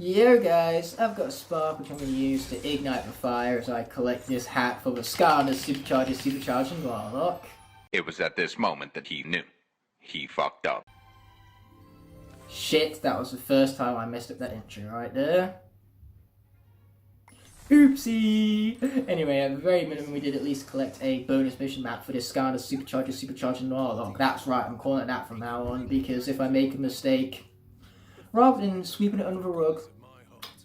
Yo guys, I've got a spark which I'm going to use to ignite the fire as I collect this hat full of Skylanders supercharging Locke. It was at this moment that he knew. He fucked up. Shit, that was the first time I messed up that intro right there. Oopsie! Anyway, at the very minimum we did at least collect a bonus mission map for this Skylanders supercharging Locke. That's right, I'm calling it that from now on, because if I make a mistake, rather than sweeping it under the rug,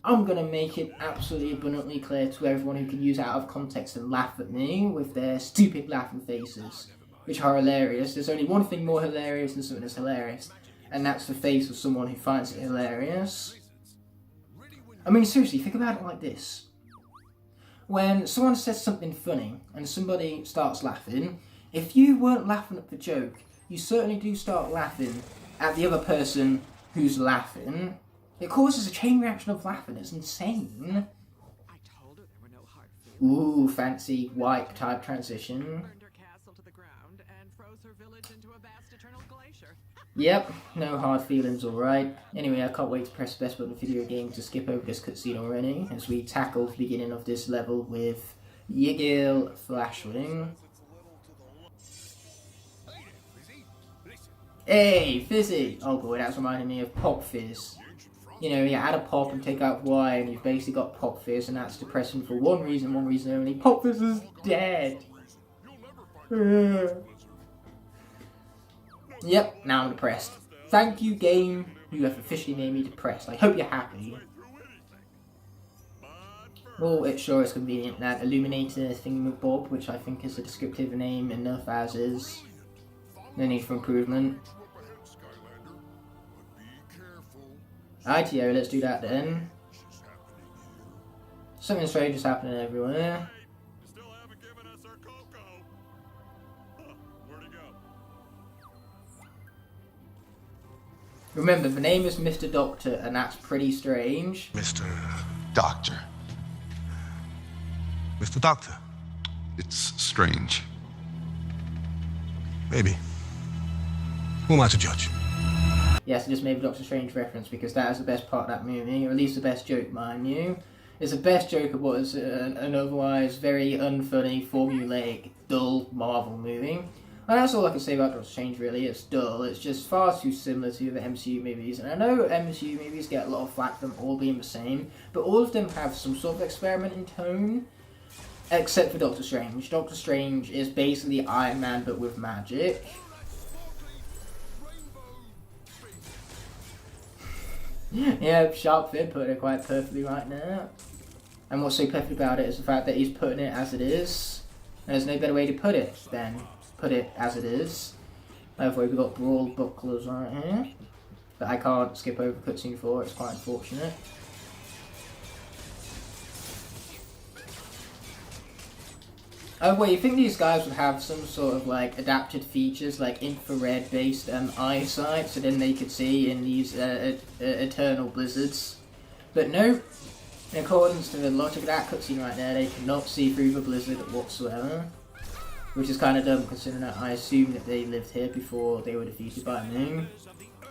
I'm going to make it absolutely abundantly clear to everyone who can use it out of context and laugh at me with their stupid laughing faces, which are hilarious. There's only one thing more hilarious than something that's hilarious, and that's the face of someone who finds it hilarious. I mean, seriously, think about it like this. When someone says something funny and somebody starts laughing, if you weren't laughing at the joke, you certainly do start laughing at the other person who's laughing. It causes a chain reaction of laughing. It's insane. I told her there were no hard feelings. Ooh, fancy wipe type transition. Burned her castle to the ground and froze her village into a vast eternal glacier. Yep, no hard feelings, alright. Anyway, I can't wait to press the best button for video game to skip over this cutscene already, as we tackle the beginning of this level with Yigil Flashwing. Hey, Fizzy! Oh boy, that's reminding me of Pop Fizz. You know, you add a pop and take out Y, and you've basically got Pop Fizz, and that's depressing for one reason only. Pop Fizz is dead! Yep, now I'm depressed. Thank you, game. You have officially made me depressed. I hope you're happy. Well, it sure is convenient that Illuminator Thingamabob, which I think is a descriptive name enough as is. No need for improvement. Rightio, let's do that then. Something strange is happening everywhere. Still haven't given us our cocoa. Where'd he go? Remember, the name is Mr. Doctor, and that's pretty strange. Mr. Doctor. Mr. Doctor. It's strange. Maybe. Who am I to judge? Yes, I just made a Doctor Strange reference because that is the best part of that movie, or at least the best joke, mind you. It's the best joke of what is an otherwise very unfunny, formulaic, dull Marvel movie. And that's all I can say about Doctor Strange, really. It's dull. It's just far too similar to the MCU movies. And I know MCU movies get a lot of flack for them all being the same, but all of them have some sort of experiment in tone, except for Doctor Strange. Doctor Strange is basically Iron Man, but with magic. Yeah, Shark Fin put it quite perfectly right now. And what's so perfect about it is the fact that he's putting it as it is. And there's no better way to put it than put it as it is. Therefore, we've got Brawl Bucklers right here that I can't skip over cutscene for, it's quite unfortunate. Oh wait, you think these guys would have some sort of like adapted features like infrared based eyesight so then they could see in these eternal blizzards? But no, in accordance to the logic of that cutscene right there, they cannot see through the blizzard whatsoever. Which is kind of dumb considering that I assume that they lived here before they were defeated by me.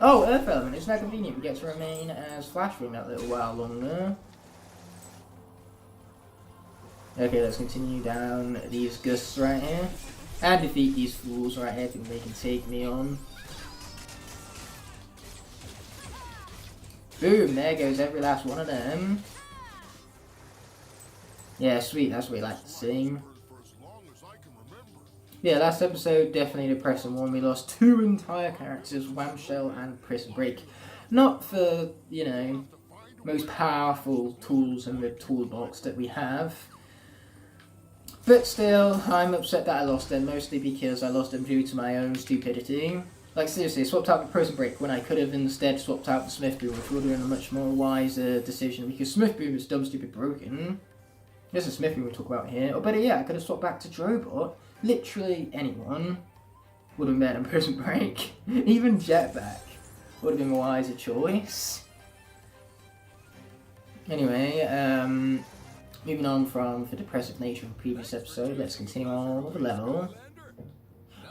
Oh, Earth Element, isn't that convenient? We get to remain as Flashwing that little while longer. Okay, let's continue down these gusts right here. And defeat these fools right here, thinking they can take me on. Boom, there goes every last one of them. Yeah, sweet, that's what we like to sing. Yeah, last episode, definitely a depressing one. We lost two entire characters, Whamshell and Prison Break. Not for, you know, most powerful tools in the toolbox that we have. But still, I'm upset that I lost them, mostly because I lost them due to my own stupidity. Like seriously, I swapped out the Prison Break when I could have instead swapped out the Smith Boom, which would have been a much more wiser decision, because Smith Boom is dumb, stupid, broken. There's a Smith Boom we'll talk about here. Or better yet, I could have swapped back to Drobot. Literally anyone would have been better than Prison Break. Even Jetpack would have been a wiser choice. Anyway, moving on from the depressive nature of the previous episode, let's continue on with the level.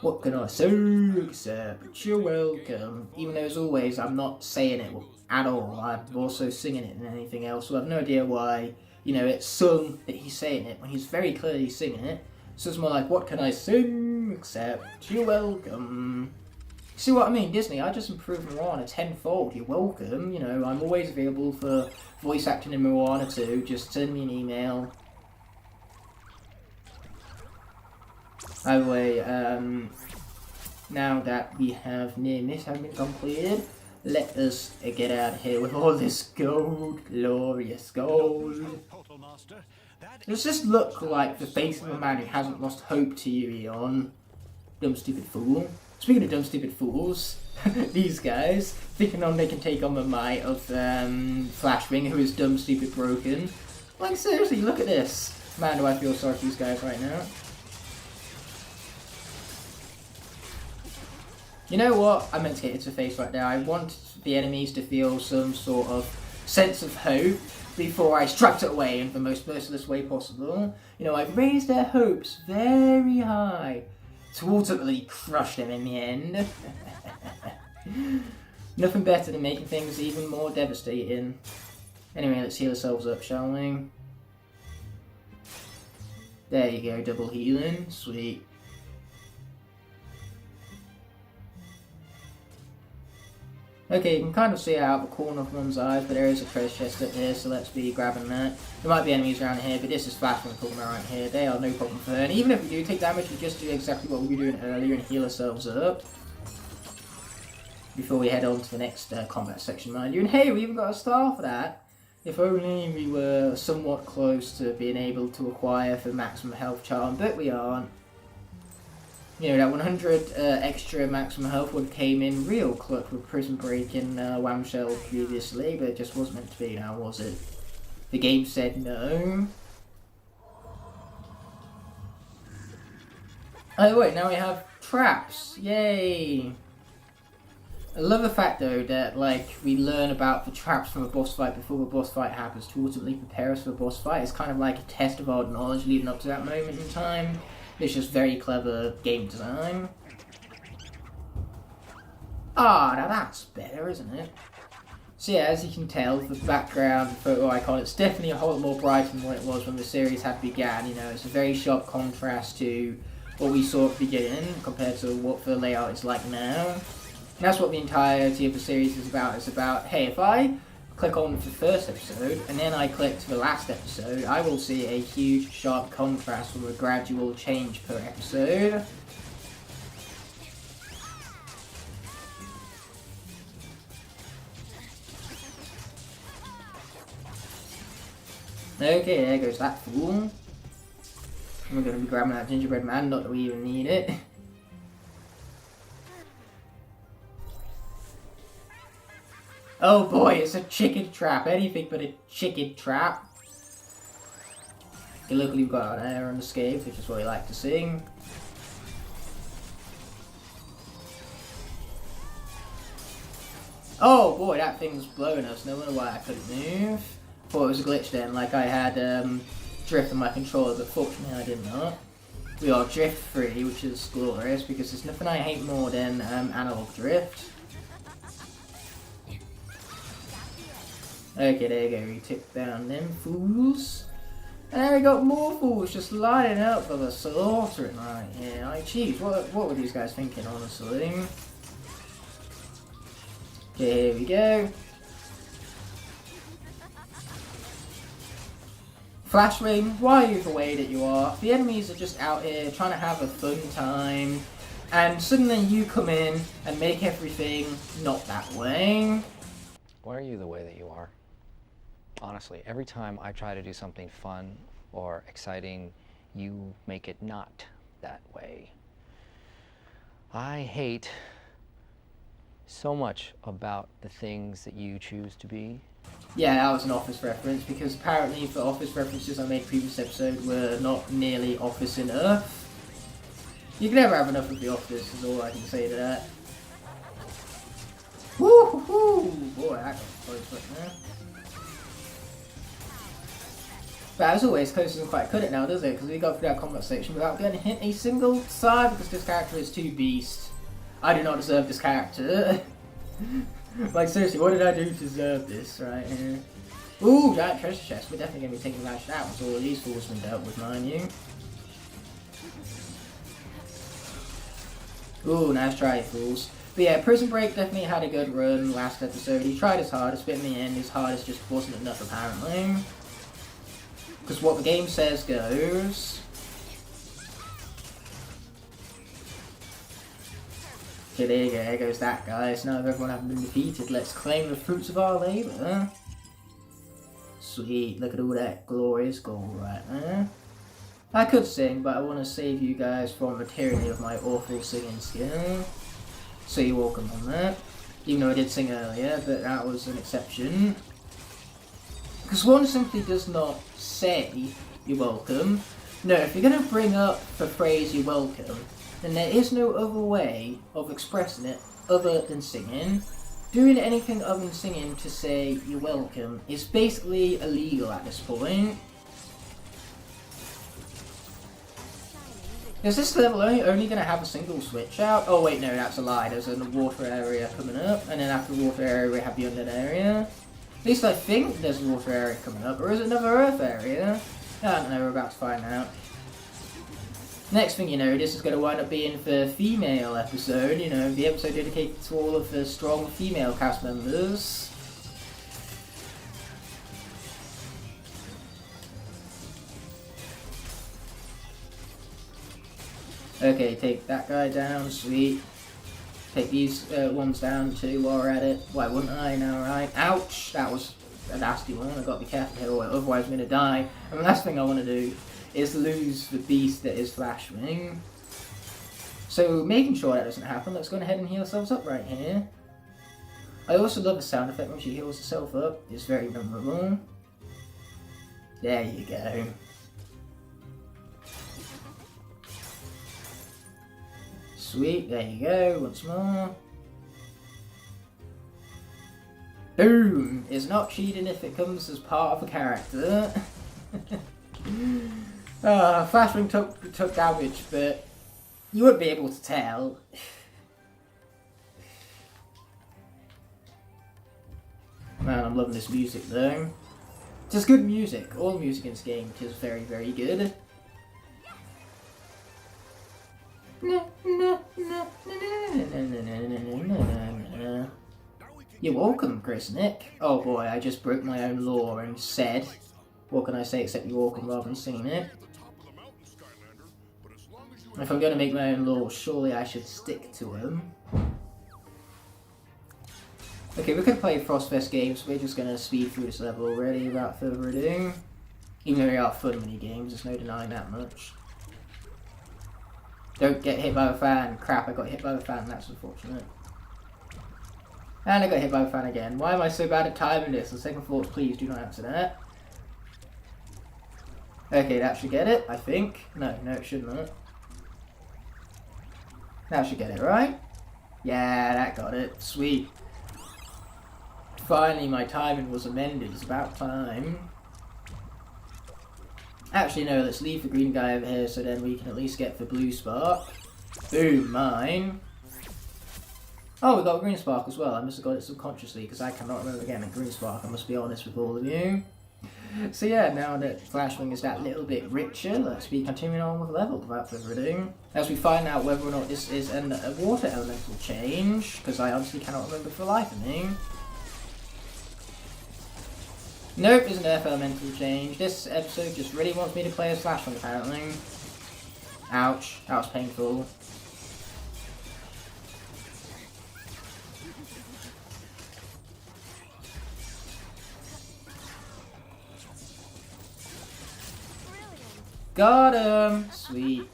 What can I say except you're welcome? Even though, as always, I'm not saying it at all. I'm also singing it than anything else, so I have no idea why, you know, it's sung that he's saying it when he's very clearly singing it. So it's more like, what can I sing except you're welcome? See what I mean, Disney? I just improved Moana tenfold. You're welcome. You know, I'm always available for voice acting in Moana 2. Just send me an email. By the way, now that we have near miss having been completed, let us get out of here with all this gold, glorious gold. Does this look like the face of a man who hasn't lost hope to you, Eon? Dumb stupid fool. Speaking of dumb stupid fools, these guys, thinking on they can take on the might of Flashwing, who is dumb stupid broken. Like seriously, look at this. Man, do I feel sorry for these guys right now. You know what? I meant to get into face right now. I want the enemies to feel some sort of sense of hope before I struck it away in the most merciless way possible. You know, I've raised their hopes very high to ultimately crush them in the end. Nothing better than making things even more devastating. Anyway, let's heal ourselves up, shall we? There you go, double healing. Sweet. Okay, you can kind of see it out of the corner of one's eyes, but there is a treasure chest up here, so let's be grabbing that. There might be enemies around here, but this is Flash we're talking about right here. They are no problem for her. And even if we do take damage, we just do exactly what we were doing earlier and heal ourselves up. Before we head on to the next combat section, mind you. And hey, we even got a star for that. If only we were somewhat close to being able to acquire the maximum health charm, but we aren't. You know, that 100 extra maximum health would came in real clutch with Prison Break and Whamshell previously, but it just wasn't meant to be now, was it? The game said no. Oh wait, now we have traps. Yay! I love the fact though that like we learn about the traps from a boss fight before the boss fight happens to ultimately prepare us for the boss fight. It's kind of like a test of our knowledge leading up to that moment in time. It's just very clever game design. Ah, now that's better, isn't it? So yeah, as you can tell, the background photo icon, it's definitely a whole lot more brighter than what it was when the series had began. You know, it's a very sharp contrast to what we saw at the beginning compared to what the layout is like now. And that's what the entirety of the series is about. It's about, hey, if I click on the first episode and then I click to the last episode, I will see a huge sharp contrast from a gradual change per episode. Okay, there goes that fool. And we're going to be grabbing that gingerbread man, not that we even need it. Oh boy, it's a chicken trap. Anything but a chicken trap. Okay, luckily we've got an air unescaped, which is what we like to sing. Oh boy, that thing's blowing us. No wonder why I couldn't move. Thought it was a glitch then, like I had drift on my controller, but fortunately I did not. We are drift free, which is glorious, because there's nothing I hate more than analog drift. Okay, there you go, we took down them fools. And there we got more fools just lining up for the slaughtering right here. Like, jeez, what were these guys thinking, honestly? Okay, here we go. Flashwing, why are you the way that you are? The enemies are just out here trying to have a fun time, and suddenly you come in and make everything not that way. Why are you the way that you are? Honestly, every time I try to do something fun or exciting, you make it not that way. I hate so much about the things that you choose to be. Yeah, that was an Office reference, because apparently the Office references I made previous episode were not nearly Office enough. You can never have enough of the Office, is all I can say to that. Woo-hoo-hoo! Boy, that got close right there. But as always, Close doesn't quite cut it now, does it? Because we got through that combat section without getting hit a single time because this character is too beast. I do not deserve this character. Like, seriously, what did I do to deserve this right here? Ooh, giant treasure chest. We're definitely going to be taking that out once all of these fools have been dealt with, mind you. Ooh, nice try, you fools. But yeah, Prison Break definitely had a good run last episode. He tried his hardest, but in the end, his hardest just wasn't enough, apparently. Because what the game says goes. Okay, there you go. There goes that, guys. Now that everyone hasn't been defeated, let's claim the fruits of our labour. Sweet. Look at all that glorious gold right there. I could sing, but I want to save you guys from the tyranny of my awful singing skill. So you're welcome on that. Even though I did sing earlier, but that was an exception. Because one simply does not say you're welcome. No, if you're going to bring up the phrase you're welcome, then there is no other way of expressing it other than singing. Doing anything other than singing to say you're welcome is basically illegal at this point. Is this level only going to have a single switch out? Oh wait, no, that's a lie. There's a water area coming up, and then after the water area we have the undead area. At least I think there's a water area coming up, or is it another earth area? I don't know, we're about to find out. Next thing you know, this is going to wind up being the female episode, you know, the episode dedicated to all of the strong female cast members. Okay, take that guy down, sweet. Take these ones down too while we're at it. Why wouldn't I now, right? Ouch! That was a nasty one. I've got to be careful here, otherwise I'm going to die. And the last thing I want to do is lose the beast that is Flashwing. So, making sure that doesn't happen, let's go ahead and heal ourselves up right here. I also love the sound effect when she heals herself up. It's very memorable. There you go. Sweet, there you go, once more. Boom! It's not cheating if it comes as part of a character. Flashwing took damage, but you wouldn't be able to tell. Man, I'm loving this music though. Just good music. All the music in this game is very, very good. You're welcome, Chris Nick. Oh boy, I just broke my own law and said, what can I say except you're welcome rather than singing it. If I'm going to make my own law, surely I should stick to them. Okay, we could play Frostfest games, we're just going to speed through this level already without further ado. Even though they are fun mini games, there's no denying that much. Don't get hit by a fan. Crap, I got hit by a fan, that's unfortunate. And I got hit by a fan again. Why am I so bad at timing this? On second thoughts, please do not answer that. Okay, that should get it, I think. No, it should not. That should get it, right? Yeah, that got it. Sweet. Finally, my timing was amended. It's about time. Actually, no, let's leave the green guy over here so then we can at least get the blue spark. Boom, mine. Oh, we got a green spark as well. I must have got it subconsciously because I cannot remember getting a green spark. I must be honest with all of you. So yeah, now that Flashwing is that little bit richer, let's be continuing on with the level without further ado. As we find out whether or not this is a water elemental change, because I honestly cannot remember for the life of me. Nope, it's an earth elemental change. This episode just really wants me to play as Flashwing apparently. Ouch, that was painful. Got him! Sweet.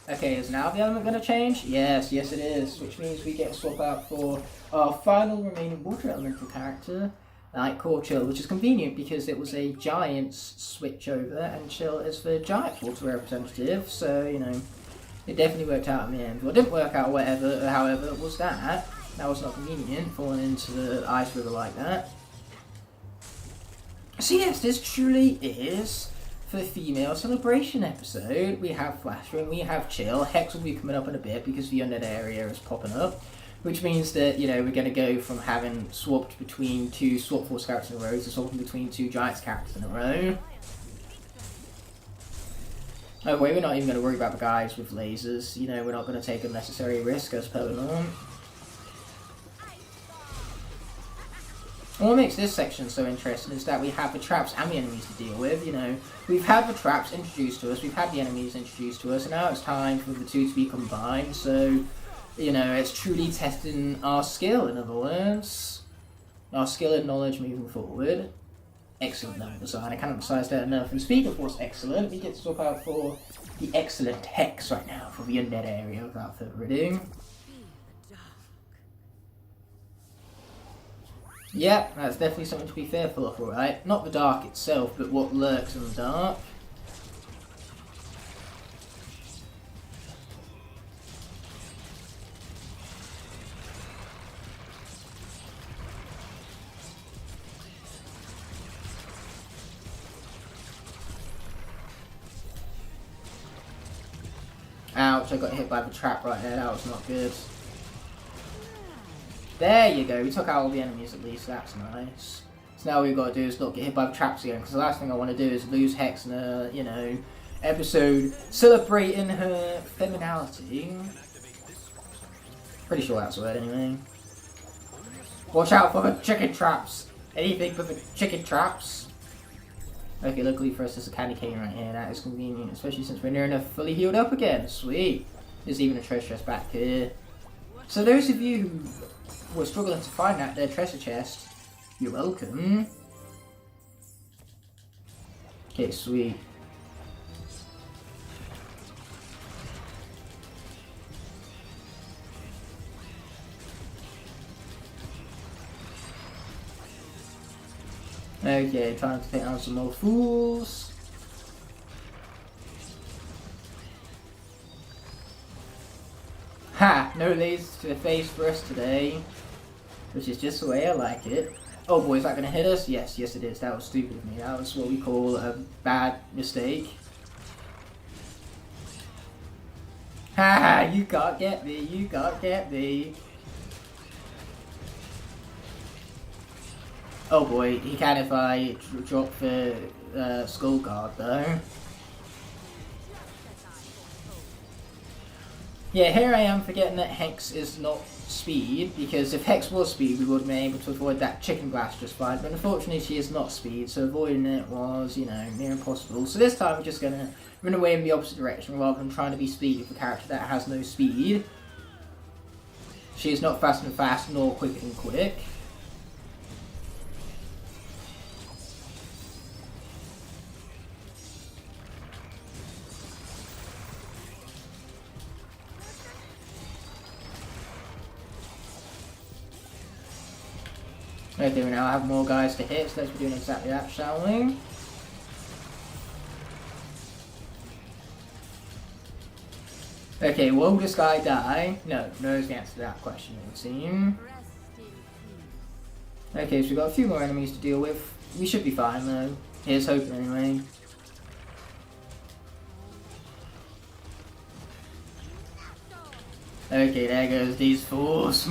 Okay, is now the element going to change? Yes, it is. Which means we get to swap out for our final remaining water elemental character, Lightcore Chill, which is convenient because it was a Giants switch over and Chill is the Giant water representative, so, you know, it definitely worked out in the end. What didn't work out, however, was that. That was not convenient, falling into the ice river like that. So yes, this truly is for the female celebration episode, we have Flashroom, we have Chill. Hex will be coming up in a bit because the undead area is popping up, which means that, you know, we're going to go from having swapped between 2 Swap Force characters in a row to swapping between 2 Giants characters in a row. Oh wait, we're not even going to worry about the guys with lasers. You know, we're not going to take unnecessary risk as per norm. And what makes this section so interesting is that we have the traps and the enemies to deal with. You know, we've had the traps introduced to us, we've had the enemies introduced to us, and now it's time for the two to be combined. So, you know, it's truly testing our skill, in other words. Our skill and knowledge moving forward. Excellent level design, I can't emphasize that enough. And speaking of what's excellent, we get to talk about for the excellent Hex right now for the undead area without further ado. Yeah, that's definitely something to be fearful of, alright? Not the dark itself, but what lurks in the dark. Ouch, I got hit by the trap right there, that was not good. There you go, we took out all the enemies at least, that's nice. So now all we've got to do is not get hit by the traps again, because the last thing I want to do is lose Hex in a, you know, episode celebrating her femininity. Pretty sure that's the word anyway. Watch out for the chicken traps! Anything but the chicken traps! Okay, luckily for us there's a candy cane right here, that is convenient, especially since we're near enough fully healed up again. Sweet! There's even a treasure chest back here. So those of you who were struggling to find that their treasure chest, you're welcome. Okay, sweet. Okay, trying to take out some more fools. Ha! No lasers to the face for us today. Which is just the way I like it. Oh boy, is that going to hit us? Yes, yes it is. That was stupid of me. That was what we call a bad mistake. Ha! You can't get me. You can't get me. Oh boy, he can if I drop the skull guard though. Yeah, here I am forgetting that Hex is not speed, because if Hex was speed we would have been able to avoid that chicken blast just fine, but unfortunately she is not speed, so avoiding it was, you know, near impossible. So this time we're just going to run away in the opposite direction rather than trying to be speedy with a character that has no speed. She is not fast and fast nor quick and quick. Okay, we now have more guys to hit, so let's be doing exactly that, shall we? Okay, will this guy die? No, no is the answer to that question, it would seem. Okay, so we've got a few more enemies to deal with. We should be fine though. Here's hoping anyway. Okay, there goes these fools.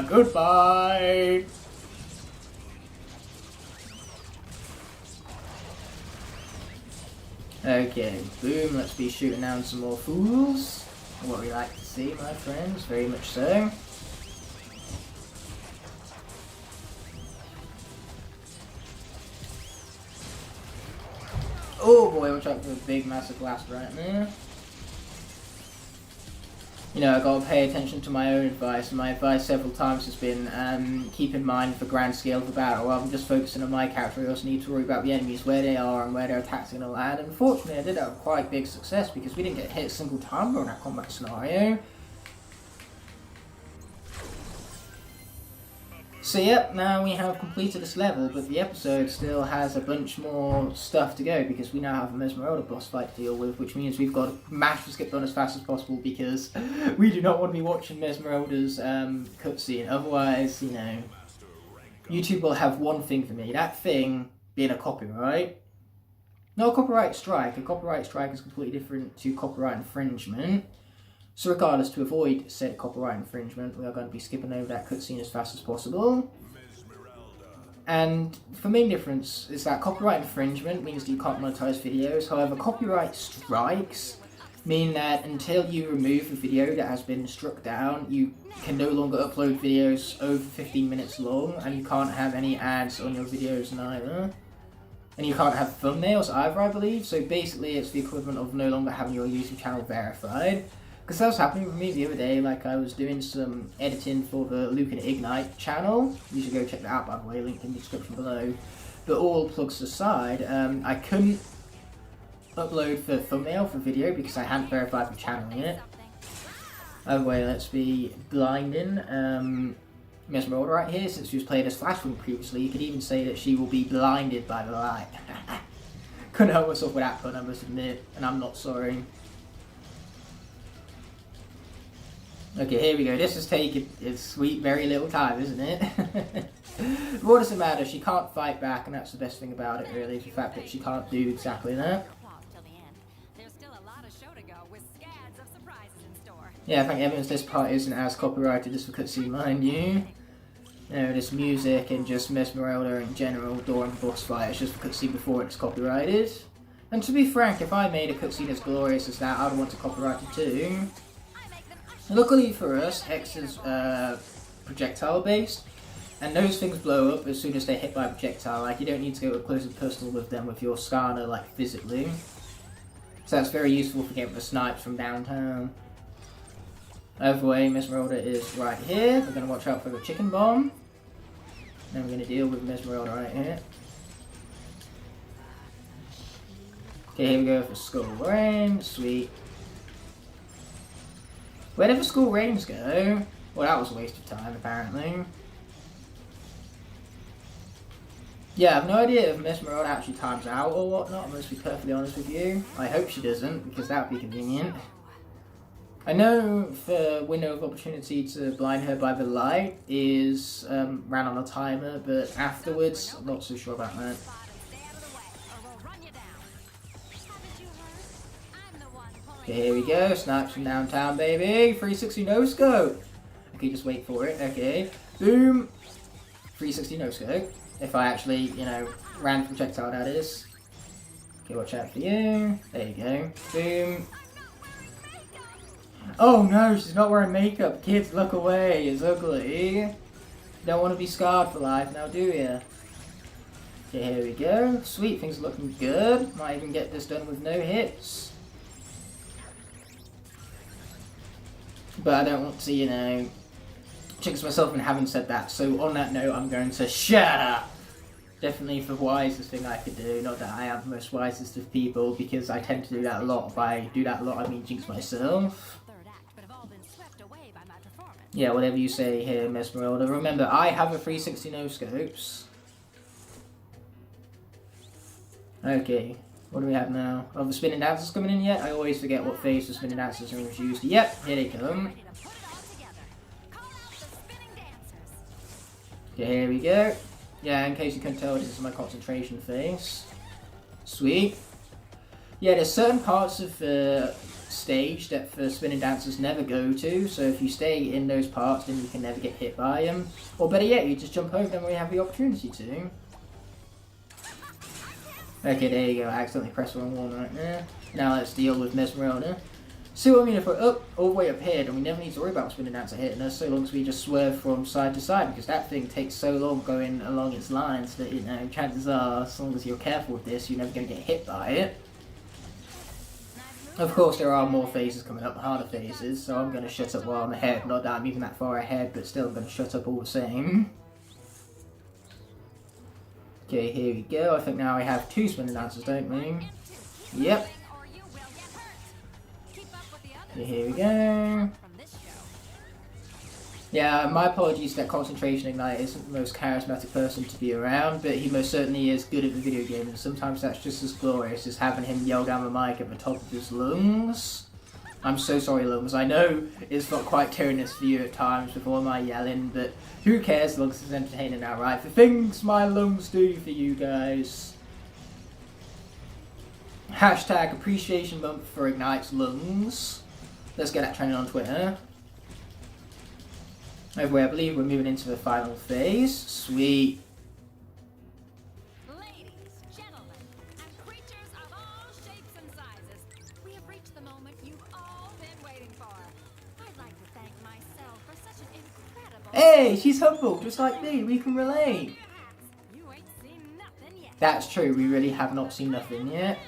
Goodbye! Okay, boom, let's be shooting down some more fools. What we like to see, my friends, very much so. Oh boy, watch out for a big massive blast right there. You know, I've got to pay attention to my own advice, and my advice several times has been keep in mind the grand scale of the battle. Rather than just focusing on my character, I also need to worry about the enemies, where they are and where their attacks are going to land. And fortunately I did have quite big success because we didn't get hit a single time during that combat scenario. So yep, now we have completed this level, but the episode still has a bunch more stuff to go because we now have a Mesmeralda boss fight to deal with, which means we've got to mash the skip done as fast as possible because we do not want to be watching Mesmeralda's cutscene. Otherwise, you know, YouTube will have one thing for me, that thing being a copyright. No copyright strike. A copyright strike is completely different to copyright infringement. So regardless, to avoid said copyright infringement, we are going to be skipping over that cutscene as fast as possible. And the main difference is that copyright infringement means that you can't monetize videos. However, copyright strikes mean that until you remove a video that has been struck down, you can no longer upload videos over 15 minutes long, and you can't have any ads on your videos neither. And you can't have thumbnails either, I believe. So basically, it's the equivalent of no longer having your YouTube channel verified. Because that was happening with me the other day. Like, I was doing some editing for the Luke and Ignite channel. You should go check that out, by the way, link in the description below. But all plugs aside, I couldn't upload the thumbnail for video because I hadn't verified the channel yet. By the way, let's be blinding Mesmeralda right here, since she was played as Flashwing previously. You could even say that she will be blinded by the light. Couldn't help myself with that pun, I must admit, and I'm not sorry. Okay, here we go. This is taking its sweet, very little time, isn't it? What does it matter? She can't fight back, and that's the best thing about it, really, is the fact that she can't do exactly that. Yeah, thank heavens this part isn't as copyrighted as the cutscene, mind you. You know, this music and just Mesmeralda in general during the boss fight, it's just the cutscene before it's copyrighted. And to be frank, if I made a cutscene as glorious as that, I'd want to copyright it too. Luckily for us, Hex is projectile based, and those things blow up as soon as they're hit by a projectile. Like, you don't need to go up close and personal with them with your Skarner, like, physically. So that's very useful for getting the snipes from downtown. Either way, Mesmeralda is right here. We're going to watch out for the chicken bomb. Then we're going to deal with Mesmeralda right here. Okay, here we go for Skull Rain. Sweet. Where did the Skull Rains go? Well, that was a waste of time, apparently. Yeah, I have no idea if Mesmeralda actually times out or whatnot, I must be perfectly honest with you. I hope she doesn't, because that would be convenient. I know the window of opportunity to blind her by the light is ran on a timer, but afterwards, I'm not so sure about that. Okay, here we go. Snipes from downtown, baby. 360 no scope. Okay, just wait for it. Okay. Boom. 360 no scope. If I actually, you know, ran the projectile, that is. Okay, watch out for you. There you go. Boom. Oh no, she's not wearing makeup. Kids, look away. It's ugly. You don't want to be scarred for life now, do you? Okay, here we go. Sweet, things are looking good. Might even get this done with no hits. But I don't want to, you know, jinx myself in having said that. So on that note, I'm going to shut up. Definitely the wisest thing I could do. Not that I am the most wisest of people, because I tend to do that a lot. By do that a lot, I mean jinx myself. Yeah, whatever you say here, Mesmeralda. Remember, I have a 360 no scopes. Okay, what do we have now? Oh, the spinning dancers coming in yet? I always forget what phase the spinning dancers are introduced. Yep, here they come. Okay, here we go. Yeah, in case you couldn't tell, this is my concentration phase. Sweet. Yeah, there's certain parts of the stage that the spinning dancers never go to, so if you stay in those parts, then you can never get hit by them. Or better yet, you just jump over them when you have the opportunity to. Okay, there you go. I accidentally pressed the wrong one right there. Now let's deal with Mesmeralda. See what I mean? If we're up all the way up here, then we never need to worry about spinning dancer hitting us, so long as we just swerve from side to side, because that thing takes so long going along its lines that, you know, chances are, as long as you're careful with this, you're never going to get hit by it. Of course, there are more phases coming up, harder phases, so I'm going to shut up while I'm ahead. Not that I'm even that far ahead, but still I'm going to shut up all the same. Okay, here we go. I think now we have 2 spinning dancers, don't we? Yep. Okay, here we go. Yeah, my apologies that Concentration Ignite isn't the most charismatic person to be around, but he most certainly is good at the video game, and sometimes that's just as glorious as having him yell down the mic at the top of his lungs. I'm so sorry, lungs. I know it's not quite tyrannous for you at times with all my yelling, but who cares as long as it's entertaining now, right? The things my lungs do for you guys. Hashtag appreciation month for Ignite's lungs. Let's get that trending on Twitter. Anyway, I believe we're moving into the final phase. Sweet. Ladies, gentlemen, and creatures of all shapes and sizes, we have reached the moment you've all been waiting for. I'd like to thank myself for such an incredible... Hey, she's humble, just like me. We can relate. You ain't seen nothing yet. That's true, we really have not seen nothing yet.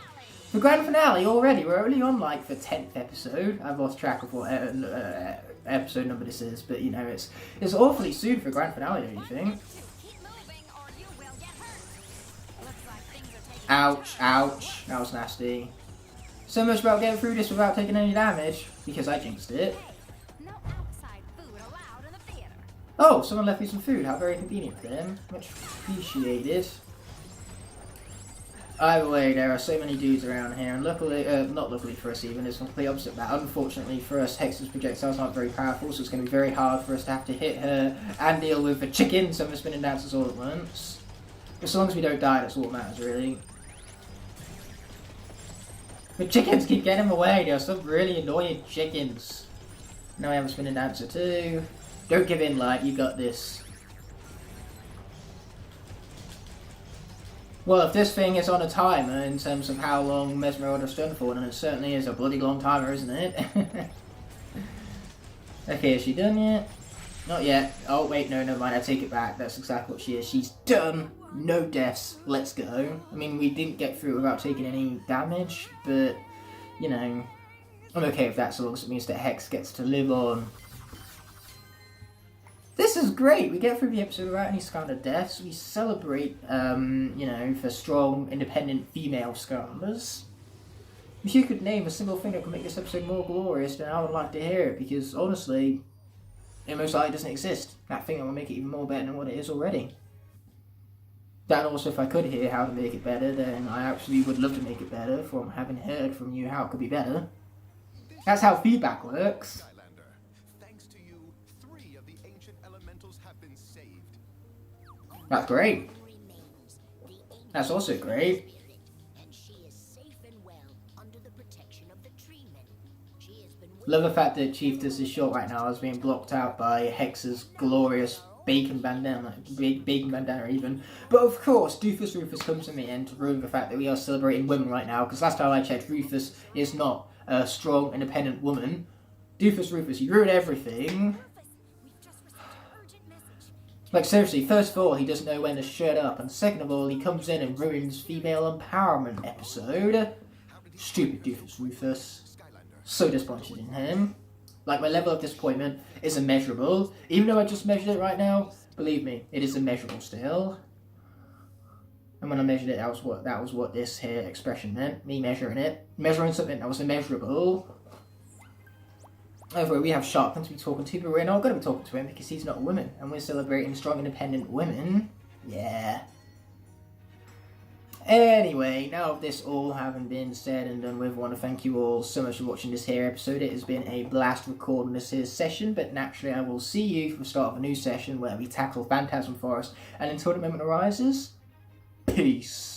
The grand finale already, we're only on like the 10th episode. I've lost track of what episode number this is, but you know, it's awfully soon for grand finale, don't you think? Keep moving or you will get hurt. Looks like things are taking... Ouch, ouch, that was nasty. So much about getting through this without taking any damage, because I jinxed it. No outside food allowed in the theater. Oh, someone left me some food, how very convenient for them. Much appreciated. Either way, there are so many dudes around here, and luckily, not luckily for us even, it's the complete opposite of that. Unfortunately for us, Hex's projectiles aren't very powerful, so it's going to be very hard for us to have to hit her and deal with the chickens and the spinning dancers all at once. As long as we don't die, that's all that matters, really. The chickens keep getting in the way, there are some really annoying chickens. Now we have a spinning dancer too. Don't give in, Light, you got this. Well, if this thing is on a timer in terms of how long Mesmeralda's done for, then it certainly is a bloody long timer, isn't it? Okay, is she done yet? Not yet. Oh, wait, no, never mind, I take it back. That's exactly what she is. She's done! No deaths. Let's go. I mean, we didn't get through it without taking any damage, but, you know, I'm okay with that so long as it means that Hex gets to live on. This is great! We get through the episode without any Skylander deaths. We celebrate, you know, for strong, independent female Skylanders. If you could name a single thing that could make this episode more glorious, then I would like to hear it, because honestly, it most likely doesn't exist. That thing that will make it even more better than what it is already. That also, if I could hear how to make it better, then I actually would love to make it better from having heard from you how it could be better. That's how feedback works. That's great. That's also great. Love the fact that Chiefess is short right now is being blocked out by Hex's glorious bacon bandana, bacon bandana even. But of course, Doofus Rufus comes in the end to ruin the fact that we are celebrating women right now, because last time I checked, Rufus is not a strong, independent woman. Doofus Rufus, you ruined everything. Like, seriously, first of all, he doesn't know when to shut up, and second of all, he comes in and ruins female empowerment episode. Stupid Doofus Rufus. So disappointed in him. Like, my level of disappointment is immeasurable. Even though I just measured it right now, believe me, it is immeasurable still. And when I measured it, that was what this here expression meant. Me measuring it. Measuring something that was immeasurable. However, we have Sharkman to be talking to, but we're not going to be talking to him because he's not a woman, and we're celebrating strong, independent women. Yeah. Anyway, now this all having been said and done with, I want to thank you all so much for watching this here episode. It has been a blast recording this here session, but naturally I will see you for the start of a new session where we tackle Phantasm Forest, and until the moment arises, peace.